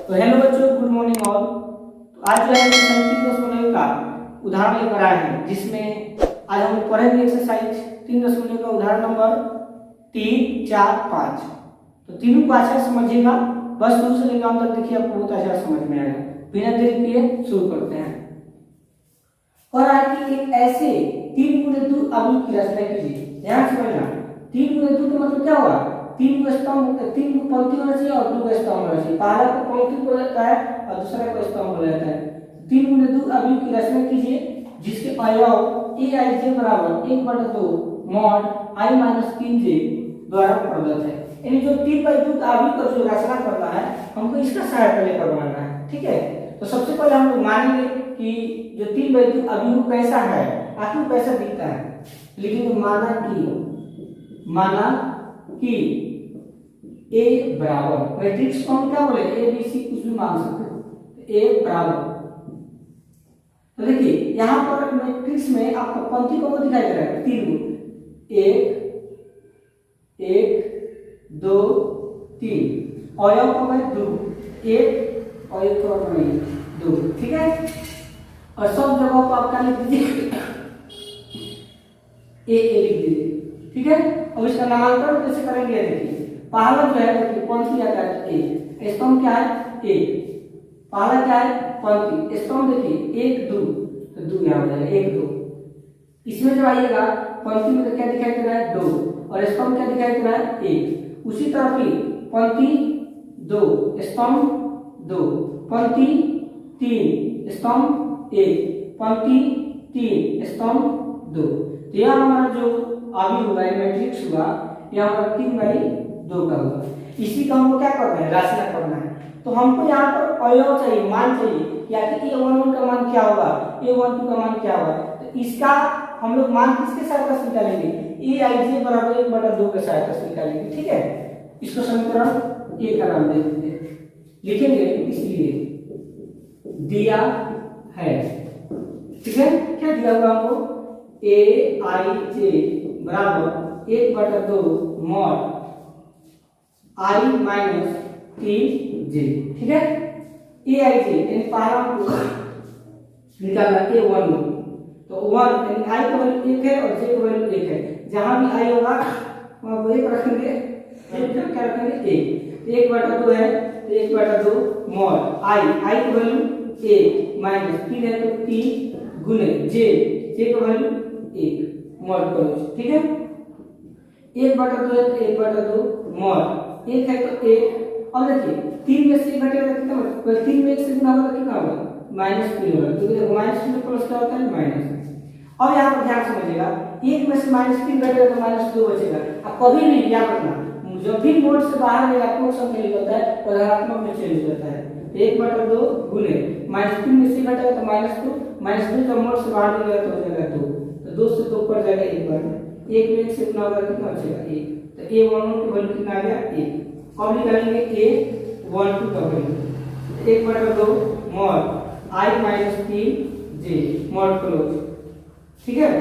तो हेलो बच्चों, good morning all. तो आज जो है संख्या 3.0 का उदाहरण लेकर आए हैं, जिसमें आज हम लोग पढ़ेंगे एक्सरसाइज 3.0 का उदाहरण नंबर 3, 4, 5। तो तीनों को अच्छा समझिएगा, बस शुरू से लेकर अंत तक देखिए, आपको बहुत अच्छा समझ में आएगा। बिना देरी किए शुरू करते हैं। और आज की एक ऐसे 3 गुणे 2 अवयव की रचना कीजिए। ध्यान से समझना, 3 गुणे 2 का मतलब क्या हुआ? 3 को स्तंभ, 3 को पंक्ति होना चाहिए और 2 को स्तंभ होना चाहिए। पहला को पंक्ति बोला जाता है और दूसरा को स्तंभ बोला जाता है। 3 गुणे 2 अवयव की रचना कीजिए, जिसके अवयव aij बराबर 1/2 mod i-3j द्वारा प्रदत्त है। यानी जो 3/2 का अवयव का जो रचना करना है, हमको इसका सहायता लेकर बनाना है। ठीक है, तो सबसे पहले हम लोग मानेंगे कि जो 3/2 अवयव कैसा है, आखिर कैसा दिखता है। लेकिन माना कि a बराबर, मैट्रिक्स को हम क्या बोले, a b c कुछ भी मान सकते हैं। a बराबर, तो देखिए यहाँ पर मैट्रिक्स में आपको पंक्ति को दिखाई दे रहा है 3 गो, 1 2 3, अवयव को मैं 2, 1 और 1 को मैं 2। ठीक है, और सब जगह को आपका लिख दीजिए ए लिख दीजिए। ठीक है, अब इसका नामांकन कैसे करेंगे? देखिए पहला जो है, देखिए पंक्ति आता है ए, स्तंभ क्या है? 1। पहला क्या है? पंक्ति। स्तंभ देखिए 1 2, तो 2 यहाँ हो जाएगा 1 2। इसमें जब आइएगा पंक्ति में तो क्या दिखाई दे रहा है? 2, और स्तंभ क्या दिखाई दे रहा है? 1। उसी तरह की पंक्ति 2 स्तंभ 2, पंक्ति 3 स्तंभ 1, पंक्ति 3 स्तंभ 2। तो यह हमारा जो अवयव हुआ, मैट्रिक्स हुआ, यहाँ पर 3/2 का हुआ। इसी का हमको क्या करना है? रचना करना है। तो हमको यहाँ पर अवयव चाहिए, मान चाहिए, या कि a11 का मान क्या होगा, a12 का मान क्या होगा। तो इसका हम लोग मान किसके सहायता से निकालेंगे? aij बराबर 1/2 के सहायता से निकालेंगे। ठीक है, इसको समीकरण a का नाम दे देंगे, लिखेंगे इसलिए दिया है। ठीक है, क्या दिया हुआ हमको? aij बराबर 1/2 mod i-3j। ठीक है, aij यानी पहला निकालना a1, तो 1 यानी i का वैल्यू 1 है और j का वैल्यू 1 है। जहां भी i होगा वहां पर 1 रखेंगे, क्या रखेंगे? 1। 1/2 है तो 1/2 mod i का वैल्यू 1 माइनस 3 है तो 3 गुने j का वैल्यू 1 mod करो। ठीक है, 1/2 है तो 1/2 mod 1 है तो 1। और देखिए 3 में से घटेगा तो कितना होगा? 3 में 1 से गुना होगा तो कितना होगा? -3 होगा, क्योंकि देखो -3 प्लस क्या होता है? माइनस। अब यहाँ पर ध्यान समझिएगा, 1 में से -3 घटेगा तो -2 बचेगा। अब कभी भी याद रखना, जब भी मोड से बाहर ऋणात्मक संख्या निकलता है तो धनात्मक में चेंज हो जाता है। 1/2 गुने -3 में से घटेगा तो -2 जब मोड से बाहर निकलेगा तो हो जाएगा 2, तो 2 से 2 पर जाएगा 1 बार। 1 में 1 से गुना होगा कितना बचेगा? 1। तो a11 की वैल्यू कितना आ गया? 1। अब निकालेंगे a12 का value 1/2 mod i-3j mod close. ठीक है,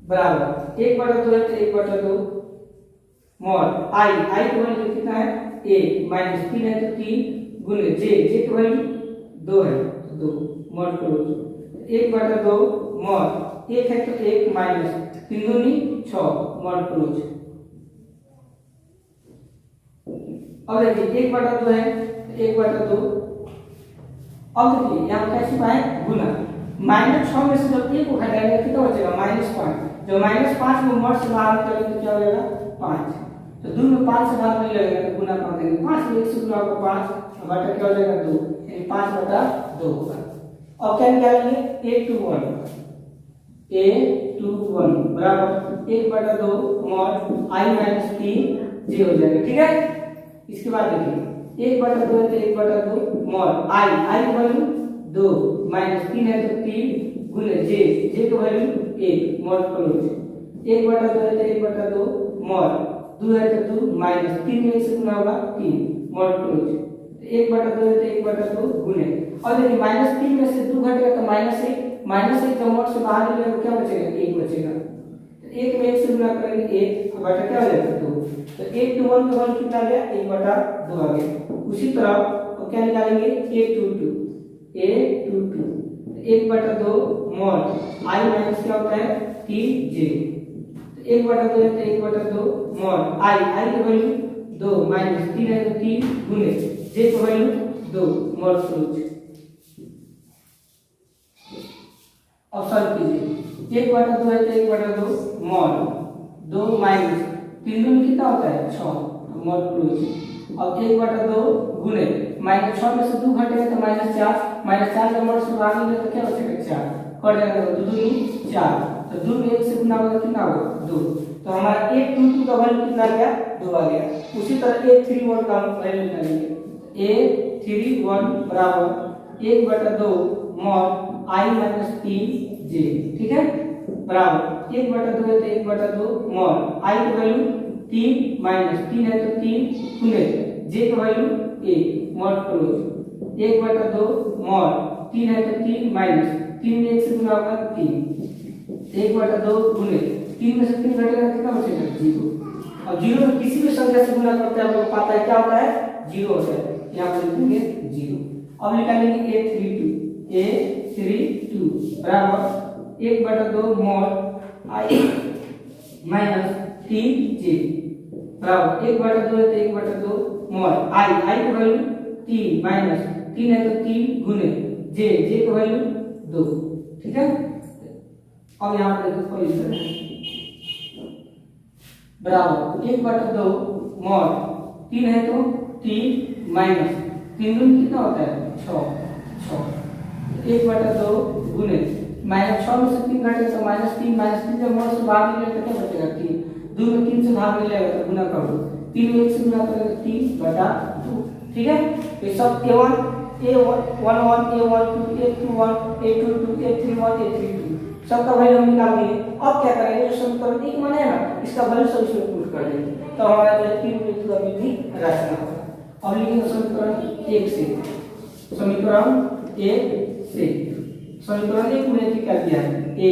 बराबर 1/2 है तो 1/2 mod i की वैल्यू कितना है? 1 माइनस 3 है तो 3 गुने j की वैल्यू 2 है तो 2 mod क्लोज। 1/2 mod 1 है तो 1 माइनस 3 दूनी 6 mod क्लोज। अब देखिए 1/2 है तो 1/2। अब देखिए यहाँ कैसे पाए? गुना। -6 में से जब 1 को घटाएंगे कितना बचेगा? -5। जब -5 को mod से बाहर निकालेंगे तो क्या हो जाएगा? 5। तो 2 में 5 से भाग नहीं लगेगा तो गुना कर देंगे। 5 में 1 से गुना होगा 5, और बटा क्या हो जाएगा? 2, यानी 5/2 होगा। अब क्या निकालेंगे? a21 बराबर 1/2 mod i-3j हो जाएगा। ठीक है, इसके बाद देखिए 1/2 है तो 1/2 mod i की वैल्यू 2 माइनस 3 है तो 3 गुने j का वैल्यू 1 mod क्लोज। 1/2 है तो 1/2 mod 2 है तो 2 माइनस 3 में से गुना होगा 3 mod क्लोज। 1/2 है तो 1/2 गुने, और देखिए -3 में से 2 घटेगा तो -1 जब mod से बाहर निकलेगा तो क्या बचेगा? 1 बचेगा। एक में एक से गुना करेंगे एक बटा क्या हो जाएगा 2। तो 1 to 1 का वैल्यू कितना आ गया 1 बटा 2 आ गया। उसी तरह तो क्या निकालेंगे a to 2 1 बटा 2 मॉड आई माइनस क्या होता है 3j। तो 1 बटा 2 है तो 1 बटा 2 मॉड आई की वैल्यू 2 माइनस 3 है तो 3 गुने j की वैल्यू 2 मॉड फ्रूट। अब सॉल्व कीजिए 1 बटा 2 है तो 1 बटा 2 मॉड 2 माइनस 3 गुने कितना होता है 6 मॉड फ्रूट। अब 1 बटा 2 गुने माइनस 6 में से 2 घटेगा तो -4 का मॉड से भाग लेंगे तो क्या बचेगा 4 कट जाएगा 2 दूनी 4 तो 2 में 1 से गुना होगा कितना होगा 2। तो हमारा 8 2 2 का वैल्यू कितना आ गया 2 आ गया। उसी तरह 8 3 1 का वैल्यू निकालेंगे a 3 1 बराबर 1 बटा 2 मॉड i माइनस 3j ठीक है बराबर 1 बटा 2 है तो 1 बटा 2 मॉड i की वैल्यू 3 माइनस 3 है तो 3 गुने j की वैल्यू 1 मॉड क्लोज 1 बटा 2 मॉड 3 है तो 3 माइनस 3 में 1 से गुना होगा 3 1 बटा 2 गुने 3 में से 3 घटेगा कितना बचेगा 0। अब 0 में किसी भी संख्या से गुना करते हैं आपको पता है क्या होता है 0 होता है। यहाँ पर लिखेंगे 0। अब निकालेंगे a32 बराबर 1 बटा 2 मॉड i माइनस 3j बराबर 1 बटा 2 है तो 1 बटा 2 मॉड i की वैल्यू 3 माइनस 3 है तो 3 गुने j की वैल्यू 2 ठीक है। अब यहाँ पे देखो इधर बराबर 1 बटा 2 मॉड 3 है तो 3 माइनस 3 गुने कितना होता है 6 1 बटा 2 गुने माइनस 6 में से 3 घटेगा तो -3 जब मॉड से भाग लेंगे तो क्या बचेगा 3 2 में 3 से भाग मिलेगा तो गुना कर दो 3 में 1 से गुना करेंगे 3 बटा 2 ठीक है। तो सब a1 a11 a12 a21 a22 a31 a32 सबका वैल्यू हम निकाल दिए। अब क्या करेंगे जो समीकरण 1 बने ना इसका वैल्यू सब इसमें पुट कर देंगे तो हमारा जो 3 बिंदु का विधि रचना होगा। अब लिखेंगे समीकरण 1 से समीकरण 1 से समीकरण 1 में क्या दिया है a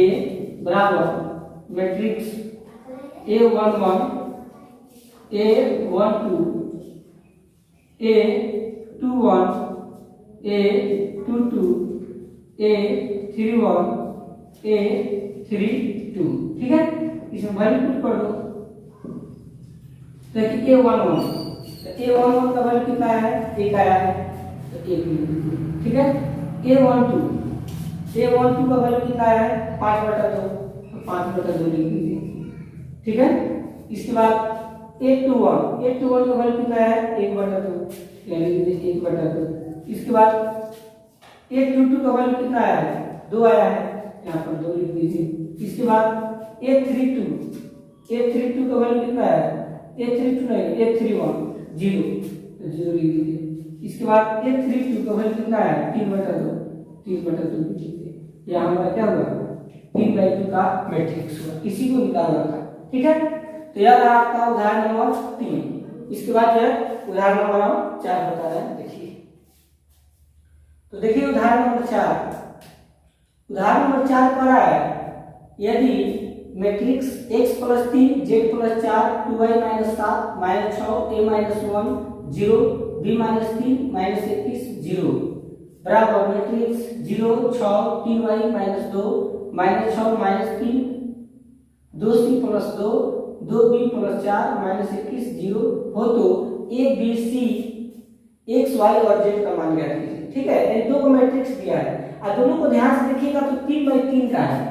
बराबर matrix a11 a12 a21 a22 a31 a32 ठीक है। इसमें वैल्यू पुट कर दो देखिए a11 का वैल्यू कितना है 1 आया है तो 1 ठीक है। a12 का वैल्यू कितना है 5 बटा 2 तो 5 बटा 2 लिख दीजिए ठीक है। इसके बाद a21 का वैल्यू कितना है 1 बटा 2 यानी कि 1 बटा 2। इसके बाद a22 का वैल्यू कितना आया है 2 आया है यहाँ पर 2 लिख दीजिए। इसके बाद a32 का वैल्यू कितना है a32 नहीं a31 0 तो 0 लिख दीजिए। इसके बाद a32 का वैल्यू कितना है 3 बटा 2 लिख दीजिए। यहाँ हमारा क्या हुआ 3/2 का मैट्रिक्स हुआ इसी को निकालना था ठीक है। तो यह रहा आपका उदाहरण नंबर 3। इसके बाद जो है उदाहरण नंबर 4 बता रहे हैं देखिए। तो देखिए उदाहरण नंबर 4 कह रहा है यदि matrix x + 3 z + 4 2y - 7 -6 a - 1 0 b - 3 -21 0 बराबर मैट्रिक्स 0 6 3y - 2 -6 -3 2c + 2 2b + 4 -21 0 हो तो a b c x y और z का मान ज्ञात कीजिए ठीक है। इन दो को मैट्रिक्स दिया है और दोनों को ध्यान से देखिएगा तो 3/3 का है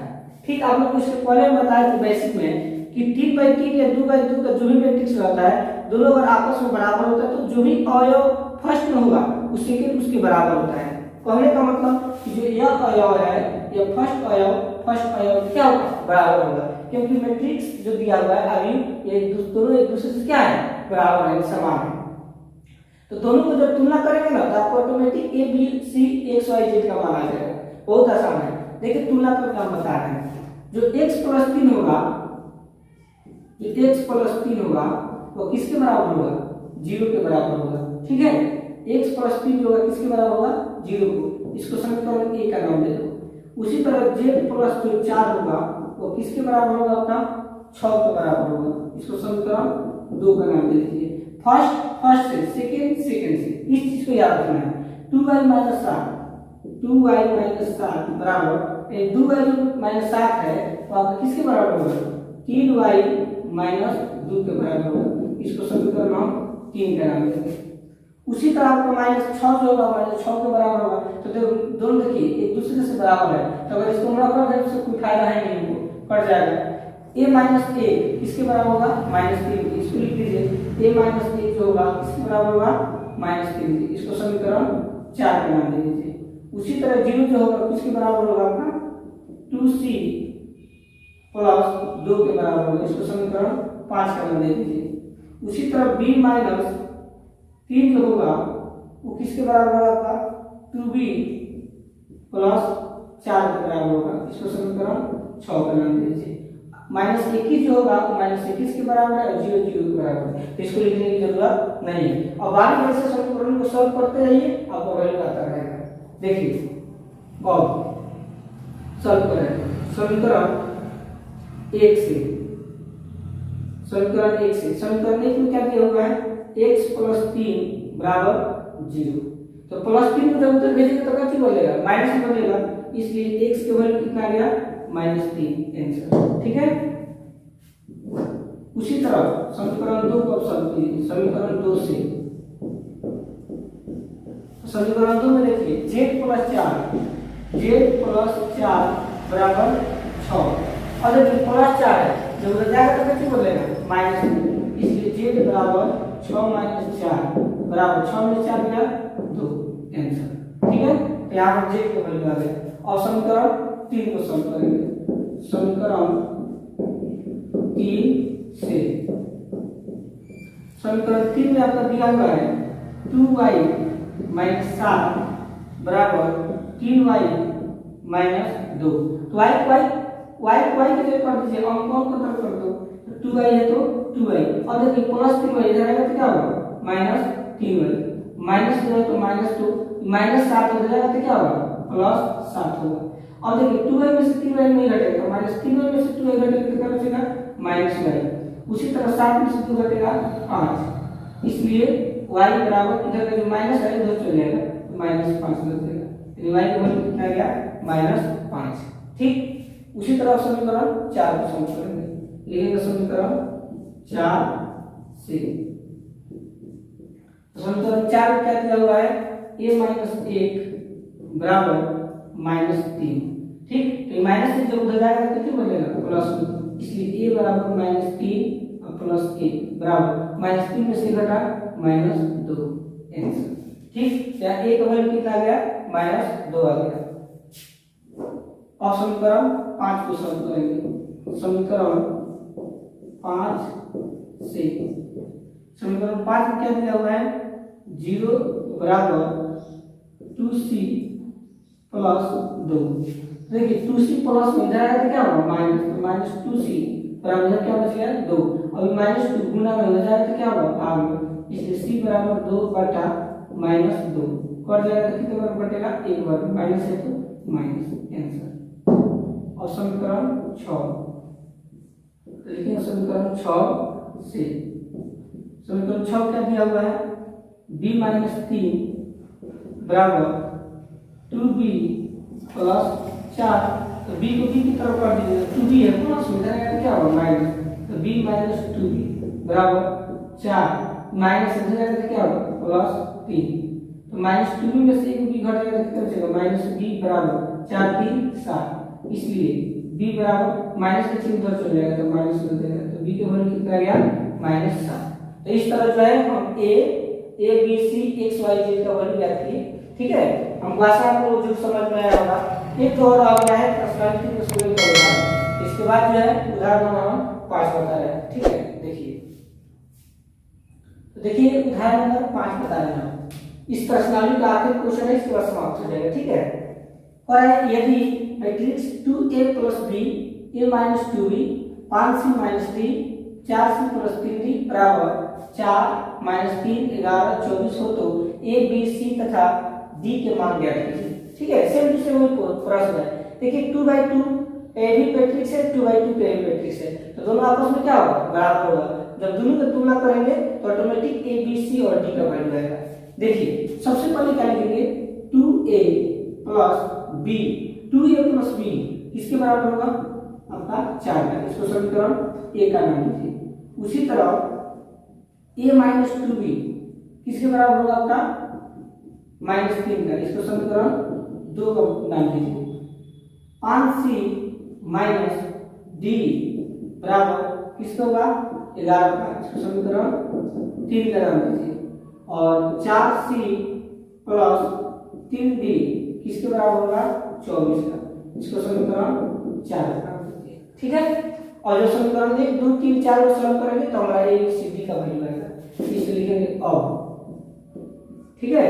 ठीक। आप लोग को इसके पहले बताया था बेसिक में कि 3/3 या 2/2 का जो भी मैट्रिक्स रहता है दोनों अगर आपस में बराबर होता है तो जो भी अवयव फर्स्ट में होगा उसके बराबर होता है। कहने का मतलब कि जो यह अवयव है यह फर्स्ट अवयव क्या होगा बराबर होगा क्योंकि मैट्रिक्स जो दिया हुआ है अभी ये दोनों एक दूसरे से क्या है बराबर है समान है। तो दोनों को जब तुलना करेंगे ना तो आपको automatic a b c x y z का मान आ जाएगा। बहुत आसान है देखिए तुलना करके हम बता रहे हैं जो x + 3 होगा वो किसके बराबर होगा 0 के बराबर होगा ठीक है। x + 3 होगा किसके बराबर होगा 0 को इसको समीकरण a का नाम दे दो। उसी तरह z + 4 होगा वो किसके बराबर होगा अपना 6 के बराबर होगा। इसको समीकरण 2 का नाम दे दीजिए। फर्स्ट से सेकंड से इस चीज को याद रखना है। 2y माइनस 7 बराबर 2y जो माइनस 7 है वो आपका किसके बराबर होगा? 3y माइनस 2 के बराबर होगा। इसको समीकरण हम 3 का नाम देंगे। उसी तरह आपका माइनस 6 जो होगा माइनस 6 के बराबर होगा। तो दोनों देखिए एक दूसरे से बराबर है, तो अगर इसको हम रख रहे हैं तो कोई फायदा है नहीं, वो कट जाएगा। a माइनस 1 किसके बराबर होगा? माइनस 3। इसको लिख लीजिए a माइनस 1 जो होगा किसके बराबर होगा? माइनस 3। इसको समीकरण 4 का नाम दे दीजिए। उसी तरह 0 जो होगा किसके बराबर होगा? आपका 2c प्लस 2 के बराबर होगा। इसको समीकरण 5 का नाम दे दीजिए। उसी तरह b माइनस 3 जो होगा वो किसके बराबर होगा? आपका 2b प्लस 4 के बराबर होगा। इसको समीकरण 6 का नाम दे दीजिए। माइनस 21 जो होगा माइनस 21 के बराबर है और 0 0 के बराबर है, तो इसको लिखने की जरूरत नहीं है। और बारी बारी से समीकरण को सॉल्व करते रहिए, आपको वैल्यू आता रहेगा। देखिए अब सॉल्व करें समीकरण 1 से। समीकरण 1 से समीकरण 1 में क्या दिया हुआ है? x प्लस 3 बराबर 0। तो प्लस 3 को जब उधर भेजेंगे तो क्या बोलेगा? माइनस में बनेगा, इसलिए x की वैल्यू कितना आ गया? -3 आंसर। ठीक है। उसी तरह समीकरण 2 को सॉल्व कीजिए। समीकरण 2 से समीकरण 2 में देखिए z प्लस 4 बराबर 6। और देखिए प्लस 4 है, जब उधर जाएगा तो क्या बोलेगा? -2, इसलिए z बराबर 6 माइनस 4 बराबर 6 में 4 गया 2 आंसर। ठीक है। तो यहाँ पर z को वैल्यू आ गया। और समीकरण 3 को सॉल्व करेंगे। समीकरण 3 से समीकरण 3 में आपका दिया हुआ है 2y माइनस 7 बराबर 3y माइनस 2। तो y की जगह कर दीजिए, और कौन को तरफ कर दो? 2y है तो 2y, और देखिए प्लस 3y इधर आएगा तो क्या होगा? Minus 3y। माइनस 2 है तो -2, माइनस 7 हो जाएगा तो क्या होगा? प्लस 7 होगा। और देखिए 2y में से 3y नहीं घटेगा, माइनस 3y में से 2y घटेगा तो क्या बचेगा? -y। उसी तरह 7 में से 2 घटेगा 5, इसलिए y बराबर इधर का जो माइनस है उधर चले जाएगा तो -5 बच जाएगा। यानी y का वैल्यू कितना आ गया? -5। ठीक। उसी तरह समीकरण 4 को सॉल्व करेंगे। लिखेंगे समीकरण 4 से। समीकरण 4 में क्या दिया हुआ है? a माइनस 1 बराबर -3। ठीक। तो माइनस से जब उधर जाएगा तो कितना बनेगा? +2, इसलिए a बराबर -3 और +1 बराबर -3 में से घटा -2 आंसर। ठीक। यहाँ a का वैल्यू कितना आ गया? -2 आ गया। और समीकरण 5 को सॉल्व करेंगे। समीकरण 5 से समीकरण 5 में क्या दिया हुआ है? 0 बराबर 2c प्लस 2। देखिए 2c प्लस में इधर आएगा तो क्या होगा? माइनस, तो -2c बराबर इधर क्या बच गया? 2। और -2 गुना में हो जाएगा तो क्या होगा? भाग में, इसलिए c बराबर 2 बटा -2 कट जाएगा तो कितने बार बटेगा? 1 बार। माइनस है तो माइनस आंसर। और समीकरण 6 लिखेंगे। समीकरण 6 से समीकरण 6 क्या दिया हुआ है? b माइनस 3 बराबर 2b प्लस 4। तो b को b की तरफ कर दीजिए, 2b है प्लस में जाएगा क्या होगा? माइनस, तो b माइनस 2b बराबर 4 माइनस इधर जाएगा तो क्या होगा? +3। तो -2b में से एक b घट जाएगा तो कितना बचेगा? -b बराबर 4 3 7, इसलिए b बराबर माइनस के चिन्ह उधर चले जाएगा तो माइनस हो जाएगा। तो b का वैल्यू कितना आ गया? -7। तो इस तरह जो है हम a b c x y z का वैल्यू ज्ञात किए। ठीक है। हम आशा को जो समझ में आया होगा। एक और आ गया है पर्सनालिटी को सोल्व करना। इसके बाद जो है उदाहरण नंबर 5 बता रहे हैं। ठीक है। देखिए तो देखिए उदाहरण नंबर 5 बता रहे हैं। इस पर्सनालिटी का आखिरी क्वेश्चन है, इसके बाद समाप्त हो जाएगा। ठीक है। और यदि matrix 2a plus b a minus 2b 5c minus 3 4c plus 3d बराबर 4 माइनस 3 11 24 हो तो a b c तथा d के मान ज्ञात कीजिए। ठीक है। सेम टू सेम प्रश्न है। देखिए 2/2 ए भी मैट्रिक्स है, 2/2 का भी मैट्रिक्स है, तो दोनों आपस में क्या होगा, बराबर होगा। जब दोनों की तुलना करेंगे तो ऑटोमेटिक ए बी सी और डी का वैल्यू आएगा। देखिए सबसे पहले क्या लिखेंगे, 2a plus b, 2a plus b किसके बराबर होगा, आपका 4 का, इसको समीकरण ए का नाम लीजिए। उसी तरह a माइनस 2b किसके बराबर होगा, आपका -3 का, इसको समीकरण 2 का नाम लीजिए। 5c माइनस d बराबर किसका होगा, 11 का, इसको समीकरण 3 का नाम लीजिए। और 4c प्लस 3d किसके बराबर होगा, 24 का, इसको समीकरण 4 का नाम लीजिए। ठीक है, और जो समीकरण 1 2 3 4 को सॉल्व करेंगे तो हमारा a c d का वैल्यू आएगा, इसे लिखेंगे अब। ठीक है,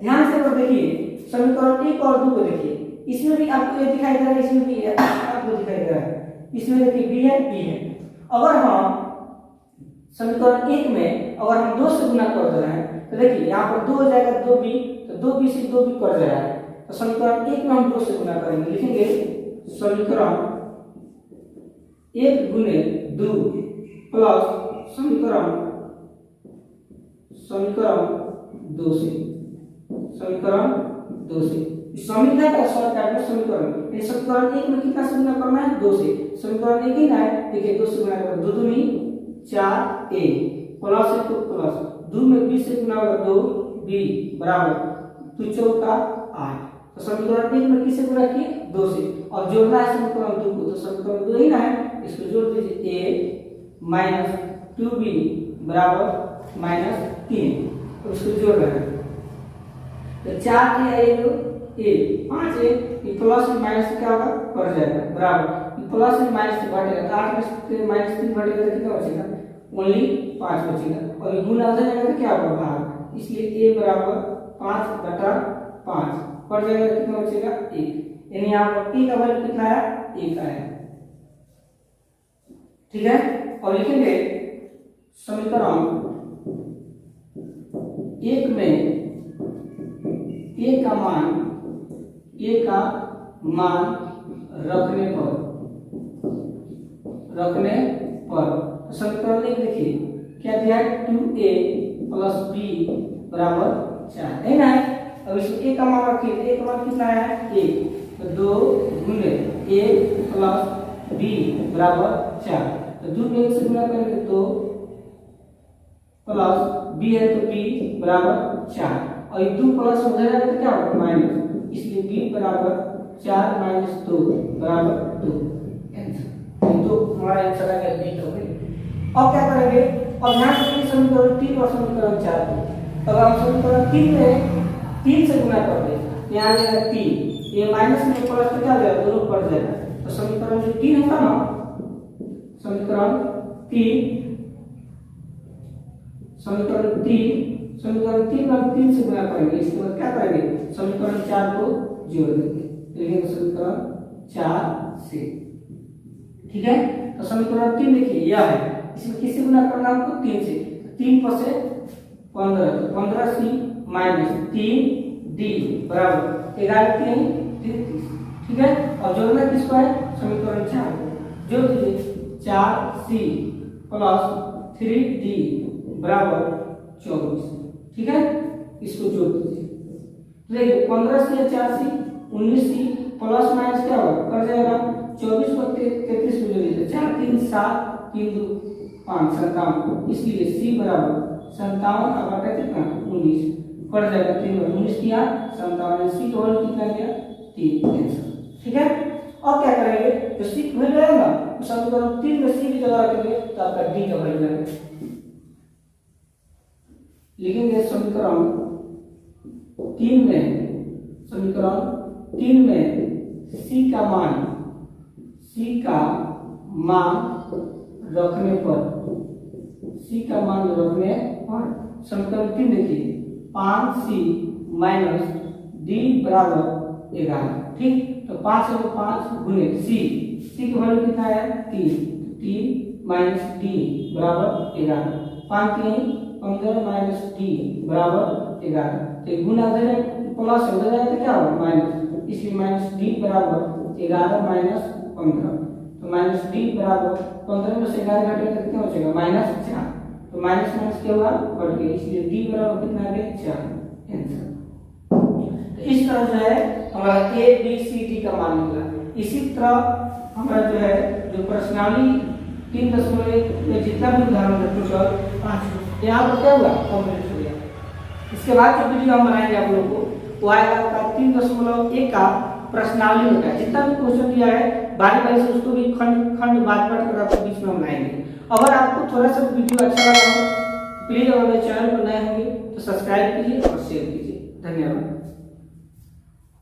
ध्यान से देखिए समीकरण 1 और 2 को देखिए, इसमें भी आपको ये दिखाई दे रहा है, इसमें भी आपको दिखाई दे रहा है, इसमें देखिए b है b है। अगर हम समीकरण 1 में अगर हम 2 से गुणा कर दे रहे हैं तो देखिए यहाँ पर 2 हो जाएगा, 2b, तो 2b से 2b कट जाएगा, तो समीकरण 1 में हम 2 से गुणा करेंगे, लिखेंगे समीकरण 1 गुने 2 प्लस समीकरण 2 से, समीकरण 2 से समीकरण का शॉर्टकट में समीकरण, ये समीकरण 1 में कितना से गुणा करना है, 2 से, समीकरण 1 ही ना है, देखिए 2 से गुणा करें, 2 दूनी 4a प्लस है तो प्लस 2 में b से गुणा होगा 2b बराबर 2 चौका 8, तो समीकरण 1 में किससे गुणा किए, 2 से, और जोड़ना है समीकरण 2 को, तो समीकरण 2 ही ना है, इसको जोड़ दीजिए, a माइनस 2b बराबर -3, तो इसको जोड़ रहे हैं, तो 4 a आएगा a 5 a, ये प्लस में माइनस क्या होगा, कट जाएगा, बराबर ये प्लस में माइनस से घटेगा, 8 में से -3 घटेगा तो कितना बचेगा, ओनली 5 बचेगा, और ये गुना हो जाएगा तो क्या होगा, भाग, इसलिए a बराबर 5/5 कट जाएगा तो कितना बचेगा, 1, यानी यहाँ पर t का वैल्यू कितना है, 1 आया। ठीक है, और लिखेंगे समीकरण 1 में a का मान रखने पर समीकरण 1 देखिए क्या दिया है, 2a प्लस b बराबर 4 है ना। अब इसमें a का मान रखिए, a का मान कितना है, 1, तो 2 गुने a प्लस b बराबर 4, तो 2 में 1 से गुणा करेंगे तो प्लस b है तो b बराबर 4, और ये 2 प्लस हो जाएगा तो क्या होगा, माइनस, इसलिए b बराबर 4 माइनस 2 बराबर 2, तो हमारा आंसर आ गया बी का वैल्यू। अब क्या करेंगे, अब ध्यान से समीकरण 3 और समीकरण 4 को, अगर हम समीकरण 3 में 3 से गुणा कर दें, यहाँ आ जाएगा 3, ये माइनस में प्लस तो क्या हो जाएगा, दोनों कट जाएगा, तो समीकरण जो 3 होगा ना, समीकरण 3 में हम 3 से गुणा करेंगे, इसके बाद क्या करेंगे, समीकरण 4 को जोड़ देंगे, लिखेंगे समीकरण 4 से। ठीक है, तो समीकरण 3 देखिए यह है, इसमें किससे गुणा करना है आपको, 3 से, 3 पर से 15, तो 15c माइनस 3d बराबर 11 3 33। ठीक है, और जोड़ना किसको है, समीकरण 4 को, जोड़ दीजिए, 4c प्लस 3d बराबर 24। ठीक है, इसको जोड़ दीजिए, देखिए 15c या 4c 19c प्लस माइनस क्या होगा, कर जाएगा 24 को 33 में जोड़ दीजिए, 4 3 7 3 2 5 57, इसलिए c बराबर 57 और बटा कितना 19 कर जाएगा, 3 और 19 किया 57, c का वैल्यू कितना गया 3 आंसर। ठीक है, अब क्या करेंगे, जो c का वैल्यू आएगा तो समीकरण 3 में c की जगह रखेंगे तो आपका d का वैल्यू आएगा, लिखेंगे समीकरण 3 में c का मान रखने पर, समीकरण 3 देखिए 5c माइनस d बराबर 11। ठीक, तो 5 है तो 5 गुने c का वैल्यू कितना है 3 माइनस d बराबर 11, 5 3 15 माइनस d बराबर 11, तो गुना हो जाएगा प्लस हो जाएगा तो क्या होगा माइनस, इसलिए माइनस d बराबर 11 माइनस 15, तो माइनस डी बराबर 15 में से 11 घटेगा तो कितना बचेगा -4, तो माइनस माइनस क्या हुआ कट गया, इसलिए डी बराबर कितना आ गया 4 आंसर। तो इस तरह जो है हमारा ए बी सी डी का मान निकला। इसी तरह हमारा जो है जो प्रश्नावली 3.1 में जितना भी उदाहरण है टोटल 5 यहाँ पर क्या हुआ कंप्लीट हो गया। इसके बाद जो वीडियो हम बनाएंगे आप लोगों को वो आएगा आपका 3.1 का प्रश्नावली होता है, जितना भी क्वेश्चन दिया है बारी बारी से उसको भी खंड खंड बात बात कर आपको बीच में हम लाएंगे। अगर आपको थोड़ा सा वीडियो अच्छा लगा हो प्लीज अगर मेरे चैनल पर नए होंगे तो सब्सक्राइब कीजिए और शेयर कीजिए। धन्यवाद।